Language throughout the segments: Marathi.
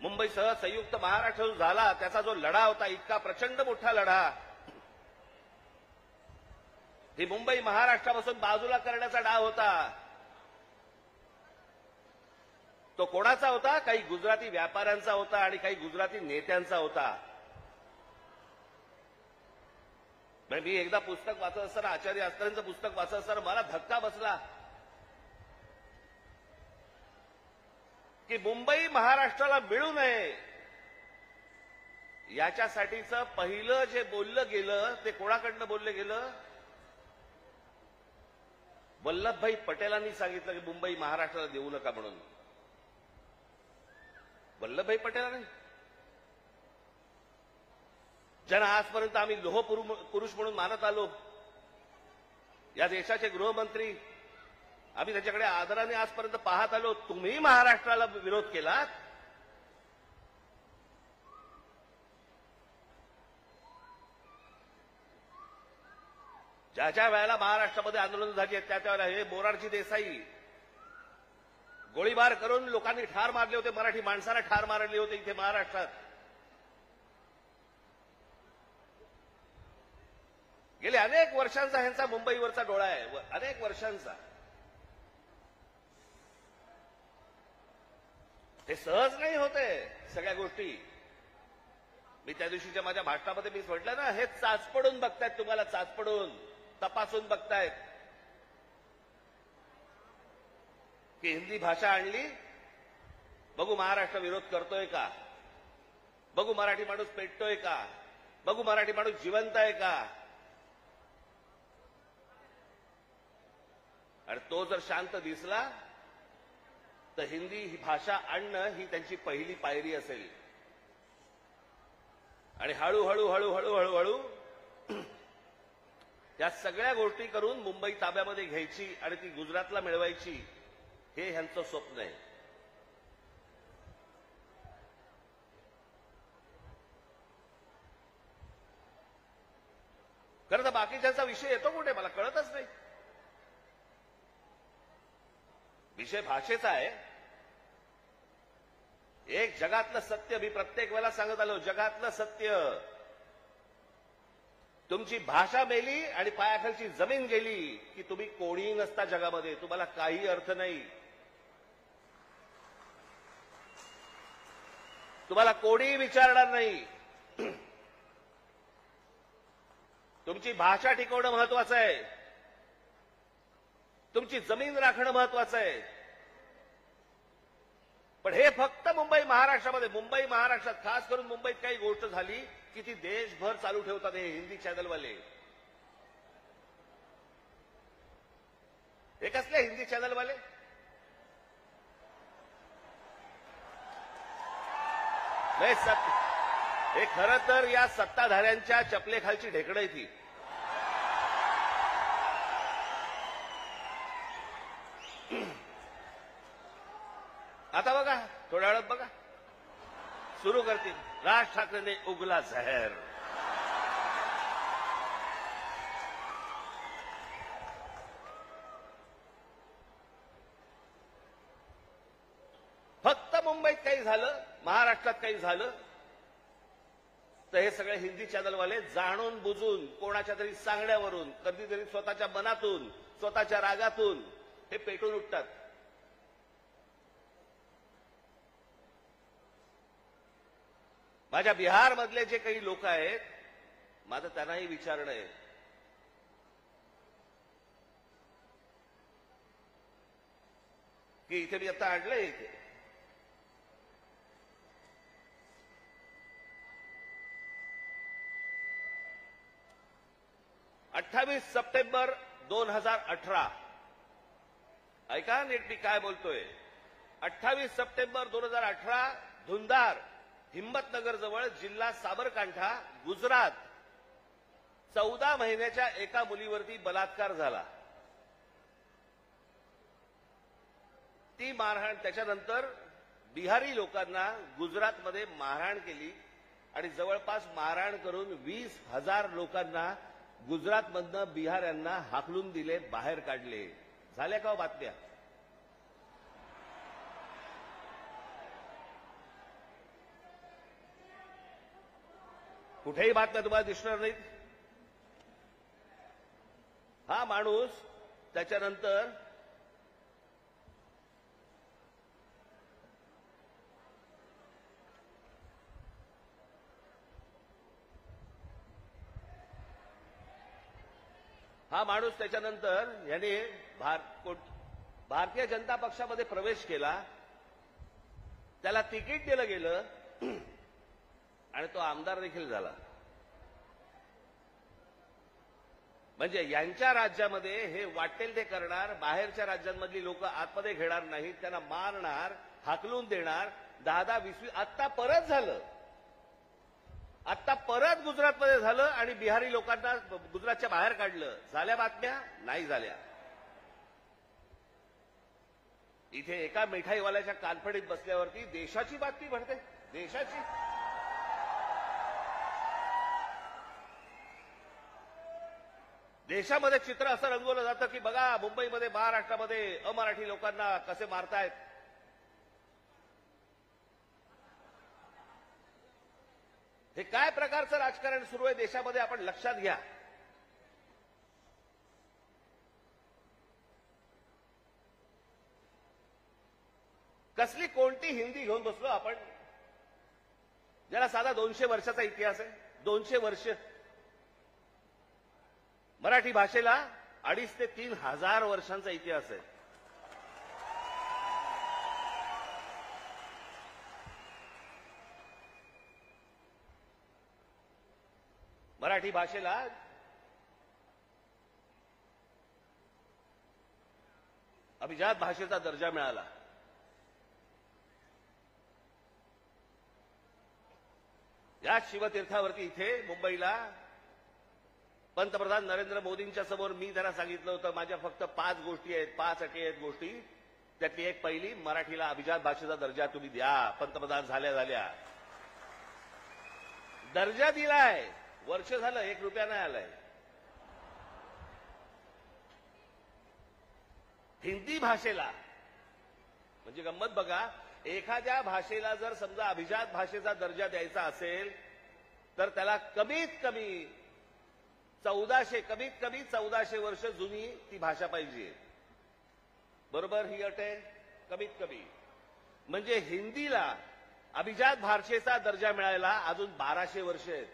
मुंबईसह संयुक्त महाराष्ट्र जो झाला त्याचा जो लढा होता, इतका प्रचंड मोठा लढा, ही मुंबई महाराष्ट्रापासून बाजूला करण्याचा डाव होता. तो कोणाचा होता? काही गुजराती व्यापाऱ्यांचा होता आणि काही गुजराती नेत्यांचा होता. मी एकदा पुस्तक वाचत असताना, आचार्य अस्करांचं पुस्तक वाचत असताना मला धक्का बसला की मुंबई महाराष्ट्राला मिळू नये याच्यासाठीचं पहिलं जे बोललं गेलं ते कोणाकडनं बोललं गेलं? वल्लभभाई पटेलांनी सांगितलं की मुंबई महाराष्ट्राला देऊ नका म्हणून. वल्लभभाई पटेलांनी, ज्यांना आजपर्यंत आम्ही लोह पुरुष म्हणून मानत आलो, या देशाचे गृहमंत्री, आम्ही त्याच्याकडे आदराने आजपर्यंत पाहत आलो, तुम्ही महाराष्ट्राला विरोध केलात. ज्या ज्या वेळेला महाराष्ट्रामध्ये आंदोलन झाली आहेत त्या वेळेला हे मोरारजी देसाई गोळीबार करून लोकांनी ठार मारले होते, मराठी माणसाला ठार मारले होते इथे महाराष्ट्रात. गेले अनेक वर्षांचा ह्यांचा मुंबईवरचा डोळा आहे, अनेक वर्षांचा. हे सहज नाही होते सगळ्या गोष्टी. मी त्या दिवशीच्या माझ्या भाषणामध्ये मी म्हटलं ना, हे चाचपडून बघतायत, तुम्हाला चाचपडून तपासून बघतायत की हिंदी भाषा आणली, बघू महाराष्ट्र विरोध करतोय का, बघू मराठी माणूस पेटतोय का, बघू मराठी माणूस जिवंत आहे का. आणि तो जर शांत दिसला तर हिंदी ही भाषा आणणं ही त्यांची पहिली पायरी असेल. आणि हळूहळू हळूहळू हळूहळू या सगळ्या गोष्टी करून मुंबई ताब्यामध्ये घ्यायची आणि ती गुजरातला मिळवायची, हे ह्यांचं स्वप्न आहे. खरं तर बाकीच्यांचा विषय येतो कुठे मला कळतच नाही. विषय भाषेचा आहे. एक जगातलं सत्य मी प्रत्येक वेळेला सांगत आलो, जगातलं सत्य, तुमची भाषा मेली आणि पायाखालची जमीन गेली की तुम्ही कोणीही नसता जगामध्ये, तुम्हाला काही अर्थ नाही. तुम्हाला कोणीही विचारणार नाही. तुमची भाषा टिकवणं महत्वाचं आहे, तुमची जमीन राखणं महत्वाचं आहे. पण हे फक्त मुंबई महाराष्ट्रामध्ये, मुंबई महाराष्ट्रात खास करून मुंबईत काही गोष्ट झाली की ती देशभर चालू ठेवतात हे हिंदी चॅनलवाले. हे कसले हिंदी चॅनलवाले? हे खरं तर या सत्ताधाऱ्यांच्या चपलेखालची ढेकणं आहे ती. आता बघा, थोड्या वेळात बघा सुरू करतील, राज ठाकरेंनी उगला जहर. फक्त मुंबईत काही झालं, महाराष्ट्रात काही झालं तर हे सगळे हिंदी चॅनलवाले जाणून बुजून कोणाच्या तरी सांगण्यावरून, कधीतरी स्वतःच्या मनातून, स्वतःच्या रागातून हे पेटून उठतात. माझ्या बिहारमधले जे काही लोक आहेत, माझं त्यांनाही विचारणं आहे की इथे मी आता आणलंय, इथे 28 सप्टेंबर 2018, ऐका नीट मी काय बोलतोय. 28 सप्टेंबर 2018 धुंधार, हिम्मतनगर जवळ, जिल्हा साबरकांठा, गुजरात, 14 महिन्याच्या एका मुलीवरती बलात्कार झाला. ती मारहाण, त्याच्यानंतर बिहारी लोकांना गुजरातमध्ये मारहाण केली आणि जवळपास मारहाण करून 20,000 लोकांना गुजरातमधनं बिहाऱ्यांना हाकलून दिले, बाहेर काढले. झाल्या का बातम्या? कुठेही बातम्या तुम्हाला दिसणार नाहीत. हा माणूस त्याच्यानंतर याने भारतीय जनता पक्षामध्ये प्रवेश केला, त्याला तिकीट दिलं गेलं आणि तो आमदार देखील झाला. म्हणजे यांच्या राज्यामध्ये हे वाटेल ते करणार, बाहेरच्या राज्यांमधली लोक आतमध्ये घेणार नाहीत, त्यांना मारणार, हाकलून देणार. 10-10, 20 आत्ता परत झालं. आत्ता परत गुजरातमध्ये झालं आणि बिहारी लोकांना गुजरातच्या बाहेर काढलं. झाल्या बातम्या? नाही झाल्या. इथे एका मिठाईवाल्याच्या कानफडीत बसल्यावरती देशाची बातमी भरते. देशाची. देशामध्ये चित्र असं रंगवलं जातं की बघा मुंबईमध्ये, महाराष्ट्रामध्ये अमराठी लोकांना कसे मारतायत. हे काय प्रकारचं राजकारण सुरू आहे देशामध्ये आपण लक्षात घ्या. कसली कोणती हिंदी घेऊन बसलो आपण, ज्याला साधा 200 वर्षाचा इतिहास आहे. 200 वर्ष. मराठी भाषेला 2,500 ते 3,000 वर्षांचा इतिहास आहे. मराठी भाषेला अभिजात भाषेचा दर्जा मिळाला. या शिवतीर्थावरती इथे मुंबईला पंतप्रधान नरेंद्र मोदींच्या समोर मी त्यांना सांगितलं होतं, माझ्या फक्त 5 गोष्टी आहेत, 5 अटी आहेत गोष्टी. त्यातली एक पहिली, मराठीला अभिजात भाषेचा दर्जा तुम्ही द्या. पंतप्रधान झाल्या दर्जा दिलाय. वर्ष झालं, 1 रुपया नाही आलाय. हिंदी भाषेला म्हणजे गंमत बघा, एखाद्या भाषेला जर समजा अभिजात भाषेचा दर्जा द्यायचा असेल तर त्याला कमीत कमी 1400 वर्ष जुनी ती भाषा पाहिजे. बरोबर ही अट आहे. कमीत कमी म्हणजे हिंदीला अभिजात भाषेचा दर्जा मिळायला अजून 1200 वर्ष आहेत.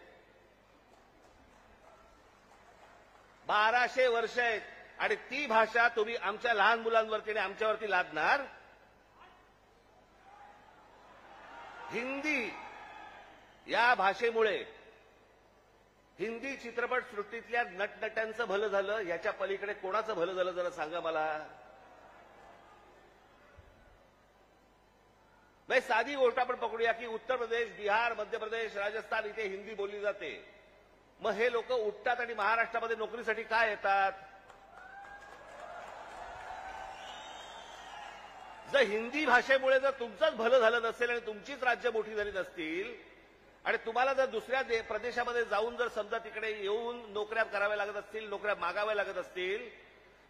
1200 वर्ष आहेत. आणि ती भाषा तुम्ही आमच्या लहान मुलांवरती आणि आमच्यावरती लादणार. हिंदी या भाषेमुळे हिंदी चित्रपट सृष्टीतल्या नटनट्यांचं भलं झालं, याच्या पलीकडे कोणाचं भलं झालं जरा सांगा मला. नाही, साधी गोष्ट आपण पकडूया की उत्तर प्रदेश, बिहार, मध्य प्रदेश, राजस्थान इथे हिंदी बोलली जाते. मग हे लोक उठतात आणि महाराष्ट्रामध्ये नोकरीसाठी काय येतात? जर हिंदी भाषेमुळे जर तुमचंच भलं झालं नसेल आणि तुमचीच राज्य मोठी झाली नसतील आणि तुम्हाला जर दुसऱ्या प्रदेशामध्ये जाऊन जर समजा तिकडे येऊन नोकऱ्या कराव्या लागत असतील, नोकऱ्या मागाव्या लागत असतील,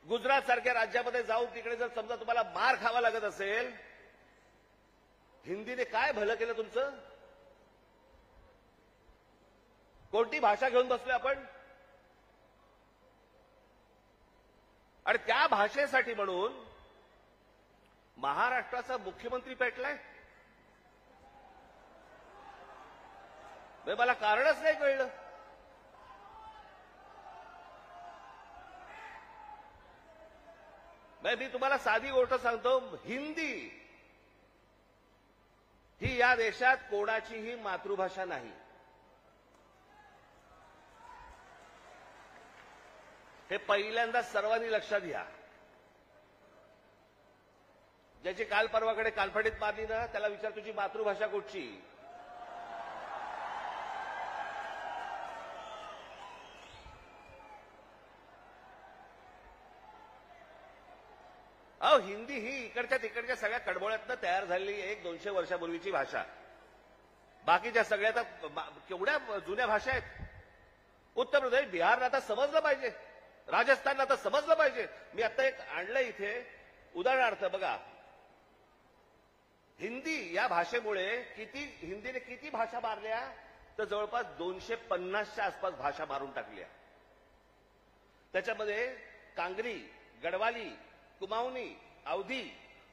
गुजरात सारख्या राज्यामध्ये जाऊन तिकडे जर समजा तुम्हाला मार खावा लागत असेल, हिंदीने काय भलं केलं तुमचं? कोणती भाषा घेऊन बसलोय आपण? आणि त्या भाषेसाठी म्हणून महाराष्ट्राचा मुख्यमंत्री पेटलाय. मला कारणच नाही कळलं. मी तुम्हाला साधी गोष्ट सांगतो, हिंदी ही या देशात कोणाचीही मातृभाषा नाही. हे पहिल्यांदा सर्वांनी लक्षात घ्या. ज्याची काल परवाकडे कानफडीत मारली ना, त्याला विचार तुझी मातृभाषा कुठची? अहो, हिंदी ही इकडच्या तिकडच्या सगळ्या कडबोळ्यातनं तयार झालेली 100-200 वर्षापूर्वीची भाषा. बाकीच्या सगळ्या तर केवढ्या जुन्या भाषा आहेत. उत्तर प्रदेश, बिहारला आता समजलं पाहिजे, राजस्थानला आता समजलं पाहिजे. मी आता एक आणलं इथे उदाहरणार्थ बघा. हिंदी या भाषेमुळे हिंदीने किती भाषा मारल्या? तर जवळपास 250च्या आसपास भाषा मारून टाकल्या. त्याच्यामध्ये कांगरी, गडवाली, कुमाऊनी, अवधी,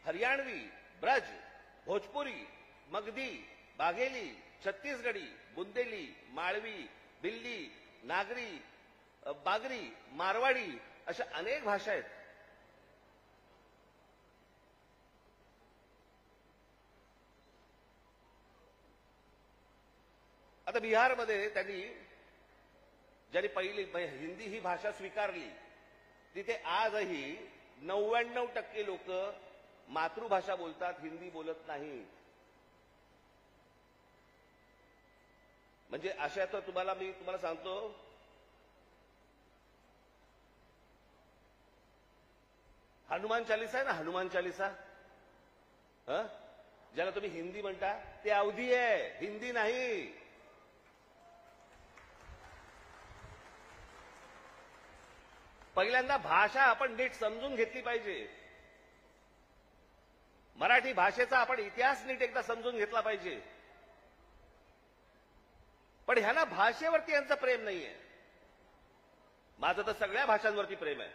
हरियाणवी, ब्रज, भोजपुरी, मगधी, बाघेली, छत्तीसगडी, बुंदेली, माळवी, भिल्ली, नागरी, बागरी, मारवाडी अशा अनेक भाषा आहेत. आता बिहारमध्ये त्यांनी ज्यांनी पहिली हिंदी ही भाषा स्वीकारली तिथे आजही 99% लोक मातृभाषा बोलतात, हिंदी बोलत नाही. म्हणजे अशा तर मी तुम्हाला सांगतो, हनुमान चालीसा आहे ना, हनुमान चालीसा, ज्याला तुम्ही हिंदी म्हणता ते अवधी आहे, हिंदी नाही. पहिल्यांदा भाषा आपण नीट समजून घेतली पाहिजे. मराठी भाषेचा आपण इतिहास नीट एकदा समजून घेतला पाहिजे. पण ह्यांना भाषेवरती यांचं प्रेम नाहीये. माझं तर सगळ्या भाषांवरती प्रेम आहे.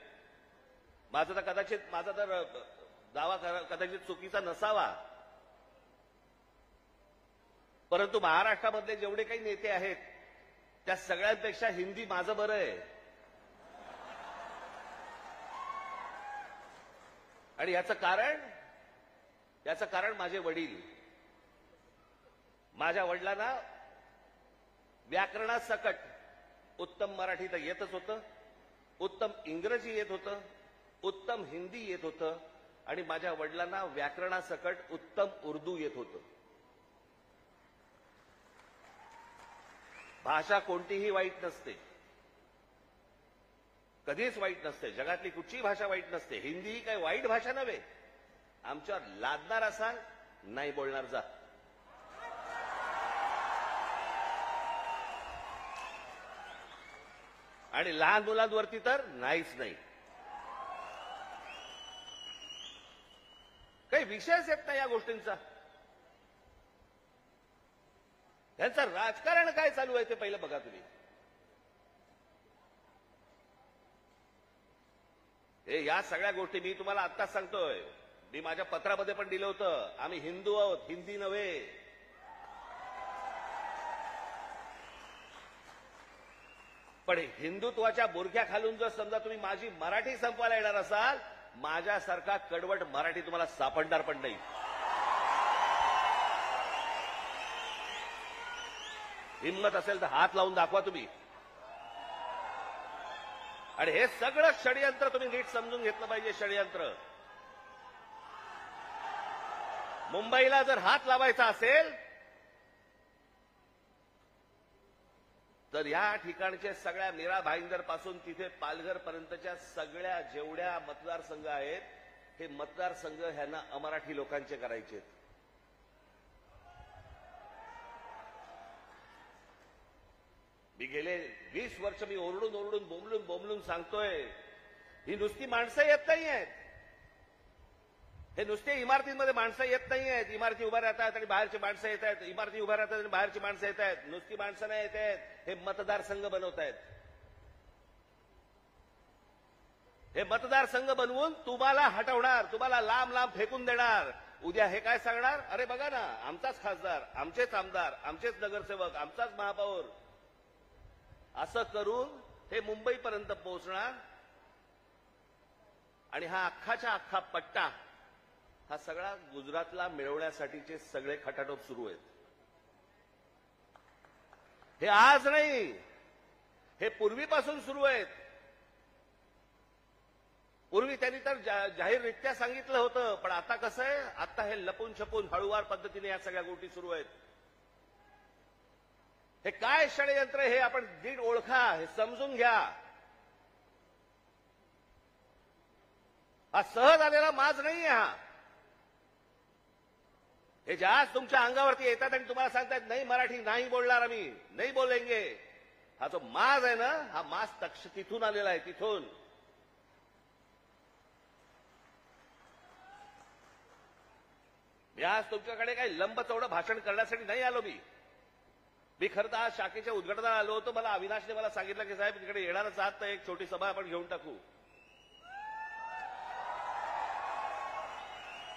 माझा तर दावा कदाचित चुकीचा नसावा, परंतु महाराष्ट्रामधले जेवढे काही नेते आहेत त्या सगळ्यांपेक्षा हिंदी माझं बरं आहे. आणि याचं कारण माझे वडील. माझ्या वडिलांना व्याकरणासकट उत्तम मराठी तर येतच होतं, उत्तम इंग्रजी येत होतं, उत्तम हिंदी येत होतं, आणि माझ्या वडिलांना व्याकरणासकट उत्तम उर्दू येत होतं. भाषा कोणतीही वाईट नसते, कधीच वाईट नसते. जगातली कुठचीही भाषा वाईट नसते. हिंदी ही काही वाईट भाषा नव्हे. आमच्यावर लादणार असाल, नाही बोलणार जा. आणि लहान मुलांवरती तर नाहीच नाही. काही विषयच येत नाही या गोष्टींचा. त्यांचं राजकारण काय चालू आहे ते पहिलं बघा तुम्ही. हे या सगळ्या गोष्टी मी तुम्हाला आत्ताच सांगतोय. मी माझ्या पत्रामध्ये पण दिलं होतं, आम्ही हिंदू आहोत, हिंदी नव्हे. पण हिंदुत्वाच्या बुरख्या खालून जर समजा तुम्ही माझी मराठी संपवायला येणार असाल, माझ्यासारखा कडवट मराठी तुम्हाला सापडणार पण नाही. हिंमत असेल तर हात लावून दाखवा तुम्ही. आणि हे सगळं षडयंत्र तुम्ही नीट समजून घेतलं पाहिजे. षडयंत्र. मुंबईला जर हात लावायचा असेल तर या ठिकाणचे सगळ्या मीरा भाईंदर पासून तिथे पालघर पर्यंतच्या सगळ्या जेवढ्या मतदारसंघ आहेत, हे मतदारसंघ ह्यांना अमराठी लोकांचे करायचे. मी गेले 20 वर्ष मी ओरडून बोंबलून सांगतोय, ही नुसती माणसं येत नाही आहेत. हे नुसते इमारतींमध्ये माणसं येत नाही आहेत. इमारती उभ्या राहतात आणि बाहेरची माणसं येत आहेत. इमारती उभ्या राहतात आणि बाहेरची माणसं येत आहेत. नुसती माणसं नाही येत आहेत. हे मतदारसंघ बनवत आहेत. हे मतदारसंघ बनवून तुम्हाला हटवणार, तुम्हाला लांब लांब फेकून देणार. उद्या हे काय सांगणार, अरे बघा ना, आमचाच खासदार, आमचेच आमदार, आमचेच नगरसेवक, आमचाच महापौर. असं करून हे मुंबईपर्यंत पोहोचणार. आणि हा अख्खाच्या अख्खा पट्टा हा सगळा गुजरातला मिळवण्यासाठीचे सगळे खटाटोप सुरू आहेत. हे आज नाही, हे पूर्वीपासून सुरू आहेत. पूर्वी त्यांनी तर जाहीररित्या सांगितलं होतं, पण आता कसं आहे, आता हे लपून छपून हळूवार पद्धतीने या सगळ्या गोष्टी सुरू आहेत. हे काय षडयंत्र हे आपण नीट ओळखा, हे समजून घ्या. हा सहज आलेला माज नाहीये. हा हे जास्त तुमच्या अंगावरती येतात आणि तुम्हाला सांगतात नाही मराठी नाही बोलणार, आम्ही नाही बोलेंगे. हा जो माज आहे ना, हा माज तिथून आलेला आहे, तिथून. मी आज तुमच्याकडे काही लंबचौडं भाषण करण्यासाठी नाही आलो. मी मी खरं तर आज शाखेच्या उद्घाटनाला आलो होतो. मला अविनाशने मला सांगितलं की साहेब तिकडे येणारच आहात तर एक छोटी सभा आपण घेऊन टाकू.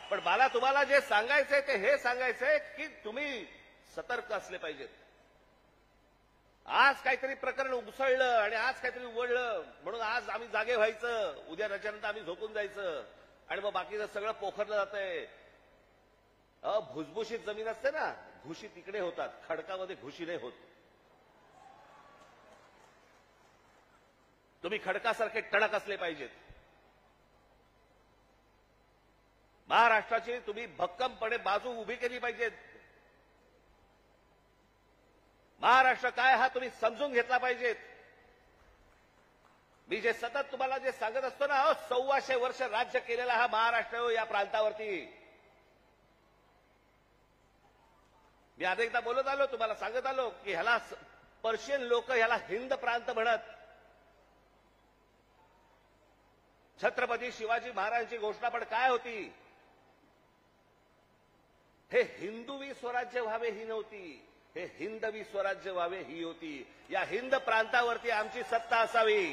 पण मला तुम्हाला जे सांगायचंय ते हे सांगायचंय की तुम्ही सतर्क असले पाहिजेत. आज काहीतरी प्रकरण उसळलं आणि आज काहीतरी उघडलं म्हणून आज आम्ही जागे व्हायचं, उद्या त्याच्यानंतर आम्ही झोपून जायचं आणि मग बाकीचं सगळं पोखरलं जातंय. भुसभुशीत जमीन असते ना, घुशी तिकडे होतात, खडकामध्ये घुशी नाही होत. तुम्ही खडकासारखे टणक असले पाहिजेत. महाराष्ट्राची तुम्ही भक्कमपणे बाजू उभी केली पाहिजे. महाराष्ट्र काय हा तुम्ही समजून घेतला पाहिजेत. मी जे सतत तुम्हाला जे सांगत असतो ना, 1400 वर्ष राज्य केलेला हा महाराष्ट्र या प्रांतावरती. मी आता एकदा बोलत आलो, तुम्हाला सांगत आलो की ह्याला पर्शियन लोक ह्याला हिंद प्रांत म्हणत. छत्रपती शिवाजी महाराजांची घोषणा पण काय होती? हे हिंदवी स्वराज्य व्हावे ही नव्हती, हे हिंदवी स्वराज्य व्हावे ही होती. या हिंद प्रांतावरती आमची सत्ता असावी.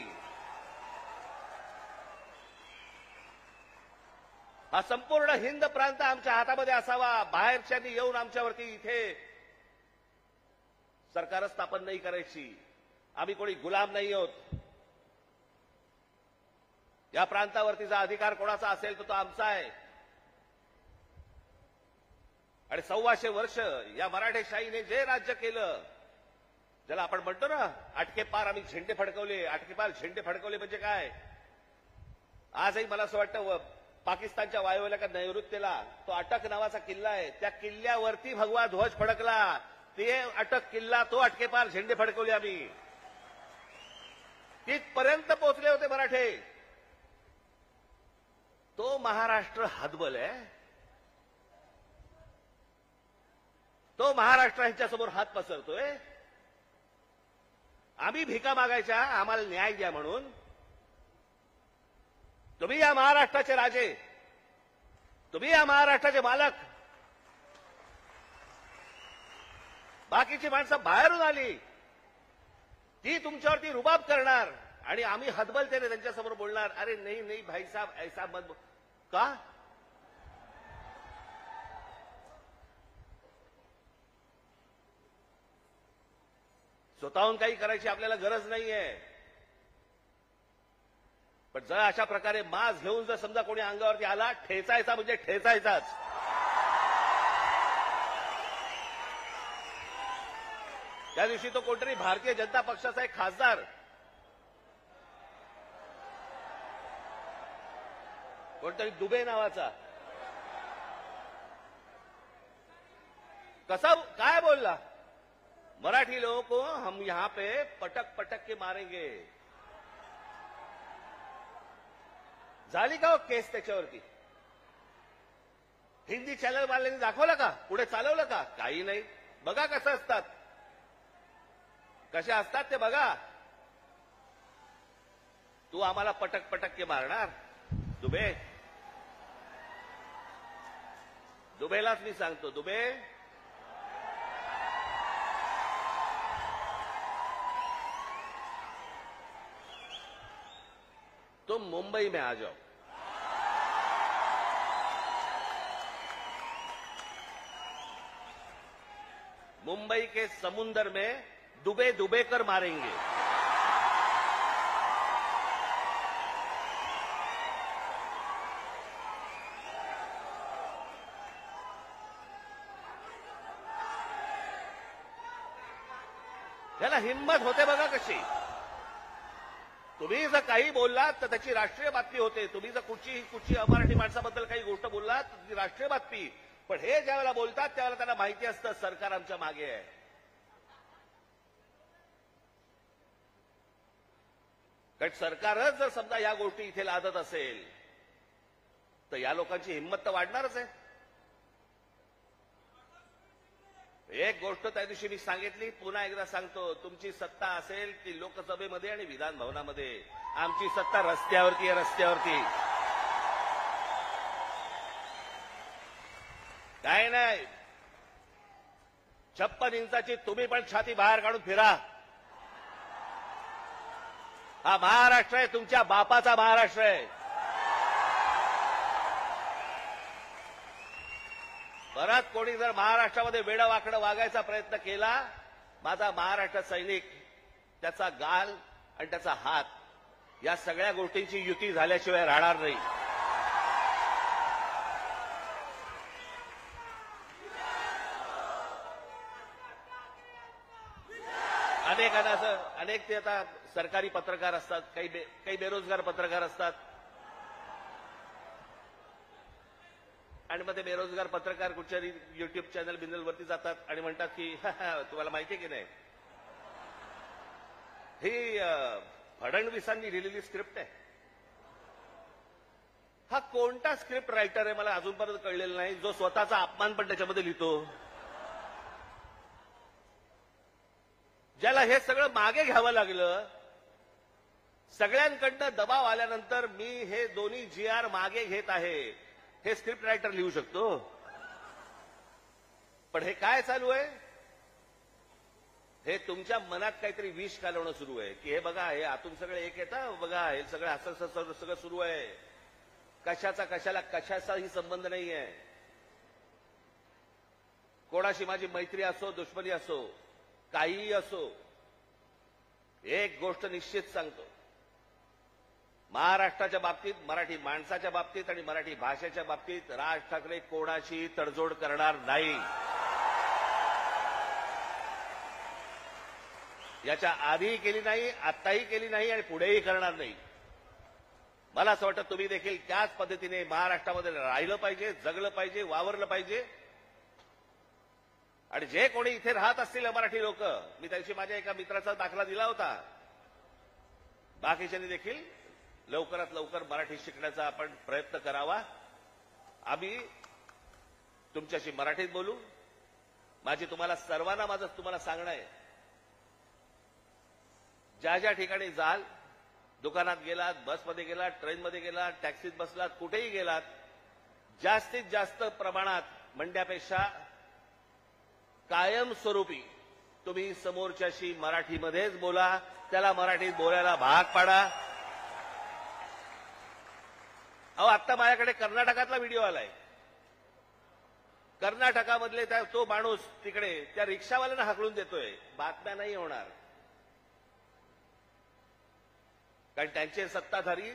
हा संपूर्ण हिंद प्रांत आमच्या हातामध्ये असावा. बाहेरच्यांनी येऊन आमच्यावरती इथे सरकार स्थापन नाही करायची. आम्ही कोणी गुलाम नाही आहोत. या प्रांतावरतीचा अधिकार कोणाचा असेल तर तो आमचा आहे. आणि 1400 वर्ष या मराठेशाहीने जे राज्य केलं, ज्याला आपण म्हणतो ना अटके पार आम्ही झेंडे फडकवले. अटके पार झेंडे फडकवले म्हणजे काय? आजही मला असं वाटतं पाकिस्तानच्या वायव्येला का नैऋत्येला तो अटक नावाचा किल्ला आहे, त्या किल्ल्यावरती भगवा ध्वज फडकला. ते अटक किल्ला, तो अटकेपार झेंडे फडकवले आम्ही. तिथपर्यंत पोहोचले होते मराठे. तो महाराष्ट्र हतबल आहे. तो महाराष्ट्र ह्यांच्यासमोर हात पसरतोय. आम्ही भिका मागायच्या आम्हाला न्याय द्या म्हणून. तुम्ही या महाराष्ट्राचे राजे, तुम्ही या महाराष्ट्राचे मालक. बाकीची माणसं बाहेरून आली, ती तुमच्यावरती रुबाब करणार आणि आम्ही हतबलतेने त्यांच्यासमोर बोलणार, अरे नाही नाही भाई साहब ऐसा मत. का? स्वतःहून काही करायची आपल्याला गरज नाहीये. पण जर अशा प्रकारे मास्क घेऊन जर समजा कोणी अंगावरती आला, ठेचायचा म्हणजे ठेचायचाच. त्या दिवशी तो कोणतरी भारतीय जनता पक्षाचा एक खासदार, कोणतरी दुबे नावाचा, कसा काय बोलला, मराठी लोगों को हम यहां पे पटक पटक के मारेंगे. झाली का हो केस त्याच्यावरती? हिंदी चॅनल वाल्यांनी दाखवलं का? पुढे चालवलं का? काही नाही. बघा कसं असतात, कशा असतात ते बघा. तू आम्हाला पटक पटक के मारणार दुबे? दुबेलाच मी सांगतो, दुबे तुम मुंबई में आ जाओ. मुंबई के समुंदर में डुबे डुबे कर मारेंगे. त्याला हिम्मत होते बघा कशी. तुम्ही जर काही बोललात तर त्याची राष्ट्रीय बातमी होते. तुम्ही जर कुठची अमराठी माणसाबद्दल काही गोष्ट बोललात तर ती राष्ट्रीय बातमी. पण हे ज्यावेळेला बोलतात त्यावेळेला त्यांना माहिती असतं सरकार आमच्या मागे आहे. कारण सरकारच जर समजा या गोष्टी इथे लादत असेल तर या लोकांची हिंमत तर वाढणारच आहे. एक गोष्ट त्या दिवशी मी सांगितली, पुन्हा एकदा सांगतो, तुमची सत्ता असेल ती लोकसभेमध्ये आणि विधान भवनामध्ये. आमची सत्ता रस्त्यावरती आहे, रस्त्यावरती. काय नाही. 56 इंचाची तुम्ही पण छाती बाहेर काढून फिरा. हा महाराष्ट्र आहे, तुमच्या बापाचा महाराष्ट्र आहे. परत कोणी जर महाराष्ट्रामध्ये वेडं वाकडं वागायचा प्रयत्न केला, माझा महाराष्ट्र सैनिक त्याचा गाल आणि त्याचा हात या सगळ्या गोष्टींची युती झाल्याशिवाय राहणार नाही. अनेक ते आता सरकारी पत्रकार असतात, काही बेरोजगार पत्रकार असतात आणि मग ते बेरोजगार पत्रकार कुठच्या युट्यूब चॅनल बिनलवरती जातात आणि म्हणतात की तुम्हाला माहिती आहे की नाही, ही फडणवीसांनी लिहिलेली स्क्रिप्ट आहे. हा कोणता स्क्रिप्ट रायटर आहे मला अजूनपर्यंत कळलेला नाही, जो स्वतःचा अपमान पण त्याच्यामध्ये लिहितो. ज्याला हे सगळं मागे घ्यावं लागलं, सगळ्यांकडनं दबाव आल्यानंतर मी हे दोन्ही GR मागे घेत आहे, हे स्क्रिप्ट रायटर लिहू शकतो. पण हे काय चालू आहे? हे तुमच्या मनात काहीतरी विष घालवणं सुरू आहे की हे बघा, हे आतून सगळे एक येतं, बघा हे सगळं असं सगळं सुरू आहे. कशाचाही संबंध नाहीये. कोणाशी माझी मैत्री असो, दुश्मनी असो, काहीही असो, एक गोष्ट निश्चित सांगतो, महाराष्ट्राच्या बाबतीत, मराठी माणसाच्या बाबतीत आणि मराठी भाषेच्या बाबतीत राज ठाकरे कोणाशी तडजोड करणार नाही. याच्या आधीही केली नाही, आत्ताही केली नाही आणि पुढेही करणार नाही. मला असं वाटतं तुम्ही देखील त्याच पद्धतीने महाराष्ट्रामध्ये राहिलं पाहिजे, जगलं पाहिजे, वावरलं पाहिजे. आणि जे कोणी इथे राहत असतील मराठी लोक, मी त्याशी माझ्या एका मित्राचा दाखला दिला होता, बाकीच्यांनी देखील लवकरात लवकर मराठी शिकण्याचा आपण प्रयत्न करावा. आम्ही तुमच्याशी मराठीत बोलू. तुम्हाला सांगणं आहे, ज्या ज्या ठिकाणी जाल, दुकानात गेलात, बसमध्ये गेलात, ट्रेनमध्ये गेलात, टॅक्सीत बसलात, कुठेही गेलात, जास्तीत जास्त प्रमाणात म्हणण्यापेक्षा कायमस्वरूपी तुम्ही समोरच्याशी मराठीमध्येच बोला, त्याला मराठीत बोलायला भाग पाडा. आता माझ्याकडे कर्नाटकातला व्हिडिओ आलाय. कर्नाटकामधले तो माणूस तिकडे त्या रिक्षावाल्यांना हाकलून देतोय. बातम्या नाही होणार, कारण त्यांचे सत्ताधारी,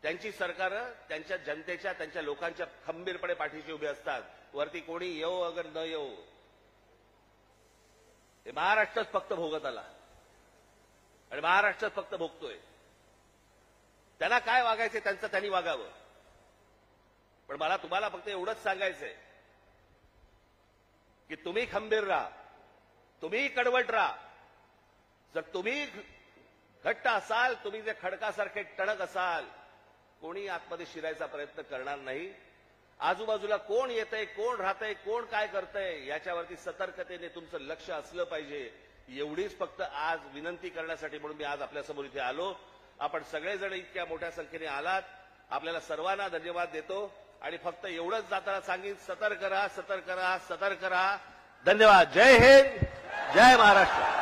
त्यांची सरकारं त्यांच्या जनतेच्या, त्यांच्या लोकांच्या खंबीरपणे पाठीशी उभे असतात. वरती कोणी येऊ अगर न येऊ, हे महाराष्ट्रच फक्त भोगत आला आणि महाराष्ट्रच फक्त भोगतोय. त्यांना काय वागायचंय त्यांचं त्यांनी वागावं. पण मला तुम्हाला फक्त एवढंच सांगायचंय की तुम्ही खंबीर राहा, तुम्ही कडवट राहा. जर तुम्ही घट्ट असाल, तुम्ही जे खडकासारखे टणक असाल, कोणी आतमध्ये शिरायचा प्रयत्न करणार नाही. आजूबाजूला कोण येतंय, कोण राहतंय, कोण काय करतंय, याच्यावरती सतर्कतेने तुमचं लक्ष असलं पाहिजे. एवढीच फक्त आज विनंती करण्यासाठी म्हणून मी आज आपल्यासमोर इथे आलो. आपण सगळेजण इतक्या मोठ्या संख्येने आलात, आपल्याला सर्वांना धन्यवाद देतो आणि फक्त एवढंच जाताना सांगेन, सतर्क राहा, सतर्क राहा, सतर्क राहा. धन्यवाद. जय हिंद, जय महाराष्ट्र.